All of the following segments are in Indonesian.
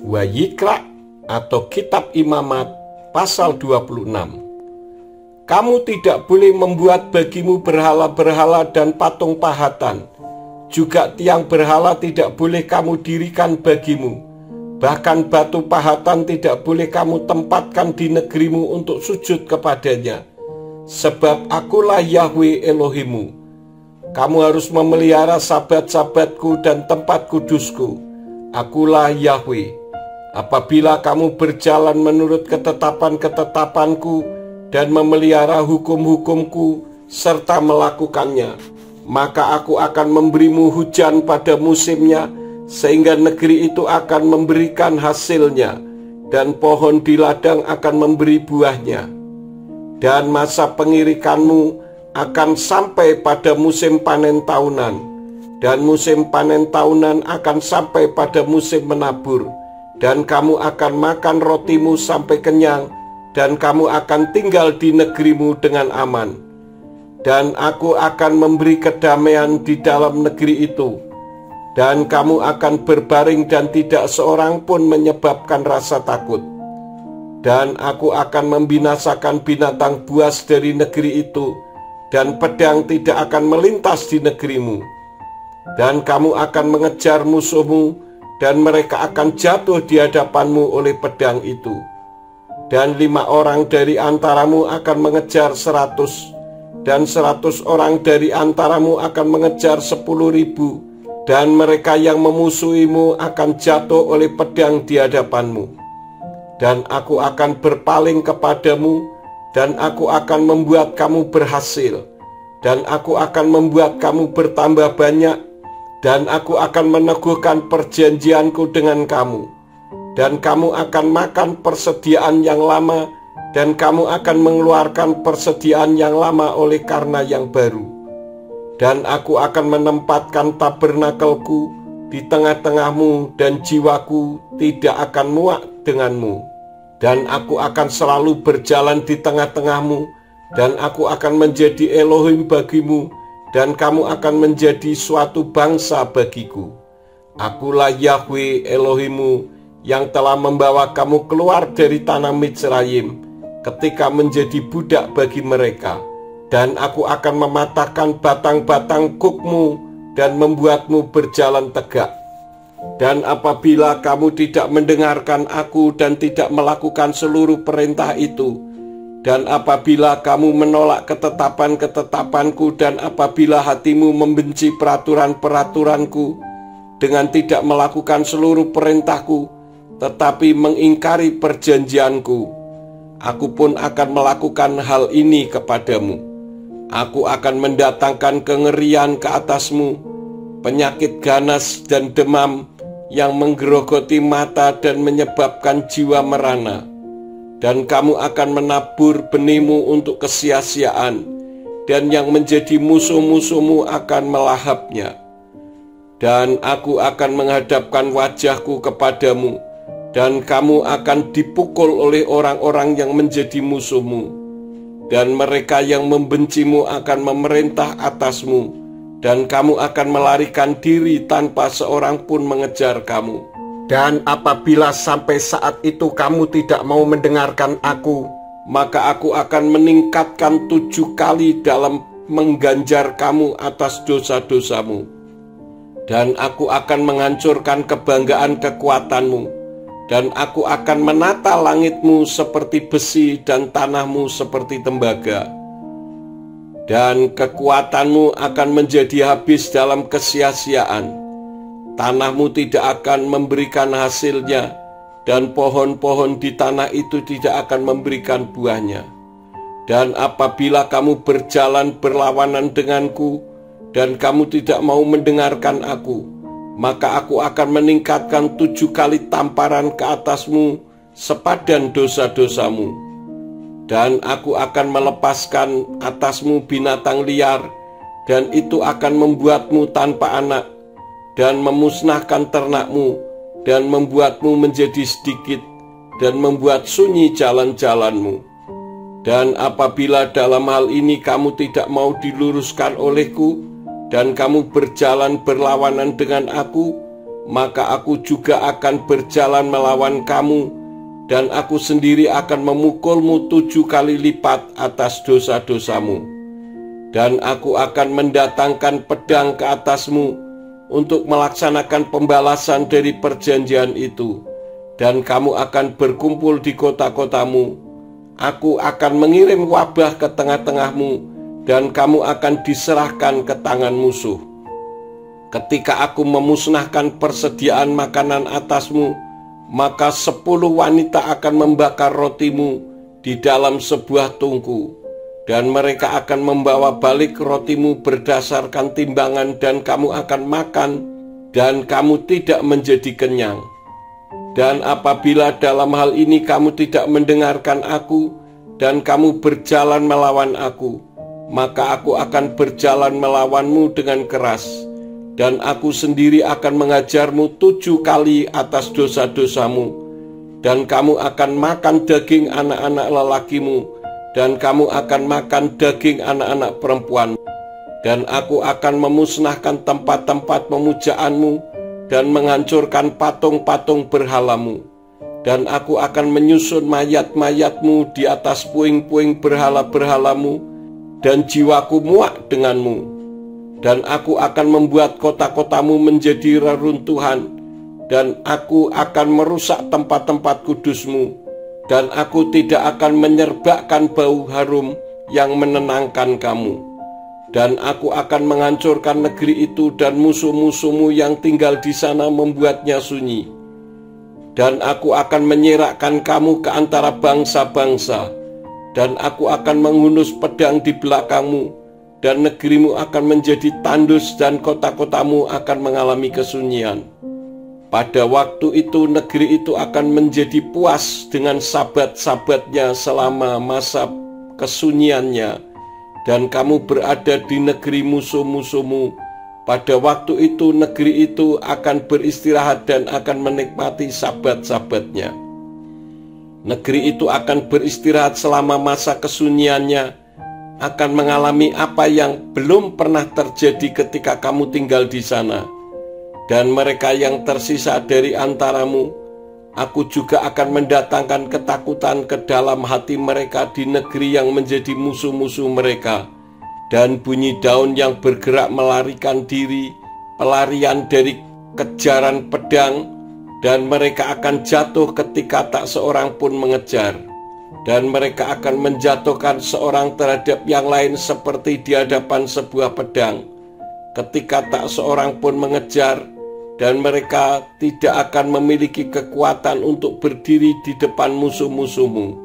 Wayikra atau Kitab Imamat pasal 26. Kamu tidak boleh membuat bagimu berhala-berhala dan patung pahatan. Juga tiang berhala tidak boleh kamu dirikan bagimu. Bahkan batu pahatan tidak boleh kamu tempatkan di negerimu untuk sujud kepadanya. Sebab akulah Yahweh Elohimmu. Kamu harus memelihara sabat-sabatku dan tempat kudusku. Akulah Yahweh. Apabila kamu berjalan menurut ketetapan-ketetapanku dan memelihara hukum-hukumku serta melakukannya, maka aku akan memberimu hujan pada musimnya, sehingga negeri itu akan memberikan hasilnya, dan pohon di ladang akan memberi buahnya. Dan masa pengirikanmu akan sampai pada musim panen tahunan, dan musim panen tahunan akan sampai pada musim menabur. Dan kamu akan makan rotimu sampai kenyang, dan kamu akan tinggal di negerimu dengan aman. Dan aku akan memberi kedamaian di dalam negeri itu, dan kamu akan berbaring dan tidak seorang pun menyebabkan rasa takut. Dan aku akan membinasakan binatang buas dari negeri itu, dan pedang tidak akan melintas di negerimu. Dan kamu akan mengejar musuhmu, dan mereka akan jatuh di hadapanmu oleh pedang itu. Dan 5 orang dari antaramu akan mengejar 100, dan 100 orang dari antaramu akan mengejar 10.000, dan mereka yang memusuhimu akan jatuh oleh pedang di hadapanmu. Dan aku akan berpaling kepadamu, dan aku akan membuat kamu berhasil, dan aku akan membuat kamu bertambah banyak, dan aku akan meneguhkan perjanjianku dengan kamu. Dan kamu akan makan persediaan yang lama, dan kamu akan mengeluarkan persediaan yang lama oleh karena yang baru. Dan aku akan menempatkan tabernakelku di tengah-tengahmu, dan jiwaku tidak akan muak denganmu. Dan aku akan selalu berjalan di tengah-tengahmu, dan aku akan menjadi Elohim bagimu, dan kamu akan menjadi suatu bangsa bagiku. Akulah Yahweh Elohimmu yang telah membawa kamu keluar dari tanah Mitsraim ketika menjadi budak bagi mereka. Dan aku akan mematahkan batang-batang kukmu dan membuatmu berjalan tegak. Dan apabila kamu tidak mendengarkan aku dan tidak melakukan seluruh perintah itu, dan apabila kamu menolak ketetapan-ketetapanku, dan apabila hatimu membenci peraturan-peraturanku dengan tidak melakukan seluruh perintahku, tetapi mengingkari perjanjianku, aku pun akan melakukan hal ini kepadamu. Aku akan mendatangkan kengerian ke atasmu, penyakit ganas dan demam yang menggerogoti mata dan menyebabkan jiwa merana. Dan kamu akan menabur benihmu untuk kesia-siaan, dan yang menjadi musuh-musuhmu akan melahapnya. Dan aku akan menghadapkan wajahku kepadamu, dan kamu akan dipukul oleh orang-orang yang menjadi musuhmu. Dan mereka yang membencimu akan memerintah atasmu, dan kamu akan melarikan diri tanpa seorang pun mengejar kamu. Dan apabila sampai saat itu kamu tidak mau mendengarkan aku, maka aku akan meningkatkan 7 kali dalam mengganjar kamu atas dosa-dosamu. Dan aku akan menghancurkan kebanggaan kekuatanmu, dan aku akan menata langitmu seperti besi dan tanahmu seperti tembaga. Dan kekuatanmu akan menjadi habis dalam kesia-siaan. Tanahmu tidak akan memberikan hasilnya, dan pohon-pohon di tanah itu tidak akan memberikan buahnya. Dan apabila kamu berjalan berlawanan denganku, dan kamu tidak mau mendengarkan aku, maka aku akan meningkatkan 7 kali tamparan ke atasmu sepadan dosa-dosamu. Dan aku akan melepaskan atasmu binatang liar, dan itu akan membuatmu tanpa anak, dan memusnahkan ternakmu, dan membuatmu menjadi sedikit, dan membuat sunyi jalan-jalanmu. Dan apabila dalam hal ini kamu tidak mau diluruskan olehku, dan kamu berjalan berlawanan dengan aku, maka aku juga akan berjalan melawan kamu, dan aku sendiri akan memukulmu 7 kali lipat atas dosa-dosamu. Dan aku akan mendatangkan pedang ke atasmu untuk melaksanakan pembalasan dari perjanjian itu, dan kamu akan berkumpul di kota-kotamu. Aku akan mengirim wabah ke tengah-tengahmu, dan kamu akan diserahkan ke tangan musuh. Ketika aku memusnahkan persediaan makanan atasmu, maka 10 wanita akan membakar rotimu di dalam sebuah tungku, dan mereka akan membawa balik rotimu berdasarkan timbangan, dan kamu akan makan, dan kamu tidak menjadi kenyang. Dan apabila dalam hal ini kamu tidak mendengarkan aku, dan kamu berjalan melawan aku, maka aku akan berjalan melawanmu dengan keras, dan aku sendiri akan mengajarmu 7 kali atas dosa-dosamu, dan kamu akan makan daging anak-anak lelakimu, dan kamu akan makan daging anak-anak perempuan. Dan aku akan memusnahkan tempat-tempat pemujaanmu, dan menghancurkan patung-patung berhalamu. Dan aku akan menyusun mayat-mayatmu di atas puing-puing berhala-berhalamu, dan jiwaku muak denganmu. Dan aku akan membuat kota-kotamu menjadi reruntuhan, dan aku akan merusak tempat-tempat kudusmu, dan aku tidak akan menyerbakkan bau harum yang menenangkan kamu. Dan aku akan menghancurkan negeri itu, dan musuh-musuhmu yang tinggal di sana membuatnya sunyi. Dan aku akan menyerahkan kamu ke antara bangsa-bangsa, dan aku akan menghunus pedang di belakangmu, dan negerimu akan menjadi tandus, dan kota-kotamu akan mengalami kesunyian. Pada waktu itu negeri itu akan menjadi puas dengan sabat-sabatnya selama masa kesunyiannya, dan kamu berada di negeri musuh-musuhmu. Pada waktu itu negeri itu akan beristirahat dan akan menikmati sabat-sabatnya. Negeri itu akan beristirahat selama masa kesunyiannya, akan mengalami apa yang belum pernah terjadi ketika kamu tinggal di sana. Dan mereka yang tersisa dari antaramu, aku juga akan mendatangkan ketakutan ke dalam hati mereka di negeri yang menjadi musuh-musuh mereka, dan bunyi daun yang bergerak melarikan diri, pelarian dari kejaran pedang, dan mereka akan jatuh ketika tak seorang pun mengejar, dan mereka akan menjatuhkan seorang terhadap yang lain seperti di hadapan sebuah pedang, ketika tak seorang pun mengejar, dan mereka tidak akan memiliki kekuatan untuk berdiri di depan musuh-musuhmu.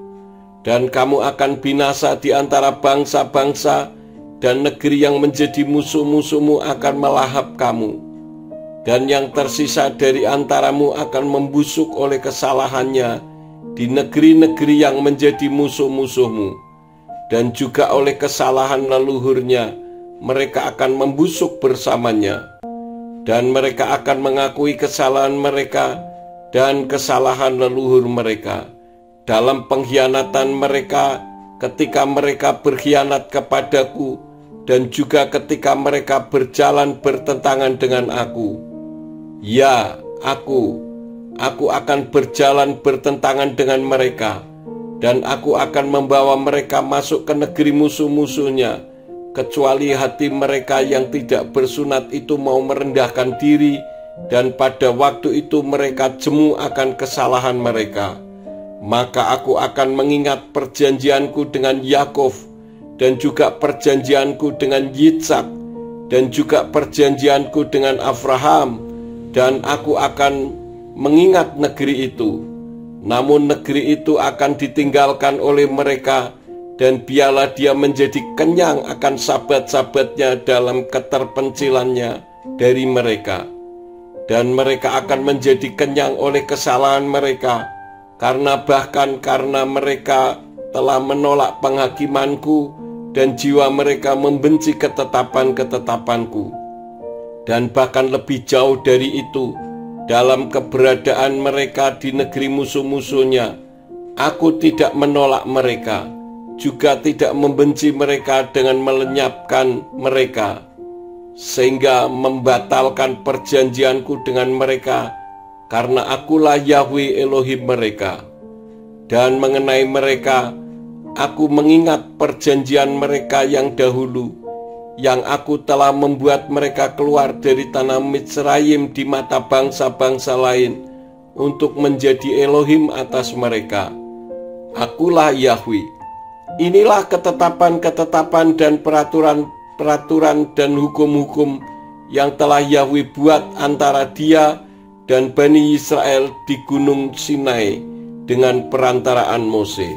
Dan kamu akan binasa di antara bangsa-bangsa, dan negeri yang menjadi musuh-musuhmu akan melahap kamu. Dan yang tersisa dari antaramu akan membusuk oleh kesalahannya di negeri-negeri yang menjadi musuh-musuhmu. Dan juga oleh kesalahan leluhurnya, mereka akan membusuk bersamanya. Dan mereka akan mengakui kesalahan mereka dan kesalahan leluhur mereka dalam pengkhianatan mereka, ketika mereka berkhianat kepadaku, dan juga ketika mereka berjalan bertentangan dengan aku. Ya, aku akan berjalan bertentangan dengan mereka, dan aku akan membawa mereka masuk ke negeri musuh-musuhnya, kecuali hati mereka yang tidak bersunat itu mau merendahkan diri, dan pada waktu itu mereka jemu akan kesalahan mereka. Maka aku akan mengingat perjanjianku dengan Yakov, dan juga perjanjianku dengan Yitzhak, dan juga perjanjianku dengan Abraham, dan aku akan mengingat negeri itu. Namun negeri itu akan ditinggalkan oleh mereka, dan biarlah dia menjadi kenyang akan sabat-sabatnya dalam keterpencilannya dari mereka. Dan mereka akan menjadi kenyang oleh kesalahan mereka, bahkan karena mereka telah menolak penghakimanku, dan jiwa mereka membenci ketetapan-ketetapanku. Dan bahkan lebih jauh dari itu, dalam keberadaan mereka di negeri musuh-musuhnya, aku tidak menolak mereka, juga tidak membenci mereka dengan melenyapkan mereka. sehingga membatalkan perjanjianku dengan mereka, karena akulah Yahweh Elohim mereka. Dan mengenai mereka, aku mengingat perjanjian mereka yang dahulu, yang aku telah membuat mereka keluar dari tanah Mitsraim di mata bangsa-bangsa lain, untuk menjadi Elohim atas mereka. Akulah Yahweh. Inilah ketetapan-ketetapan dan peraturan dan hukum-hukum yang telah Yahweh buat antara Dia dan Bani Israel di Gunung Sinai dengan perantaraan Mose.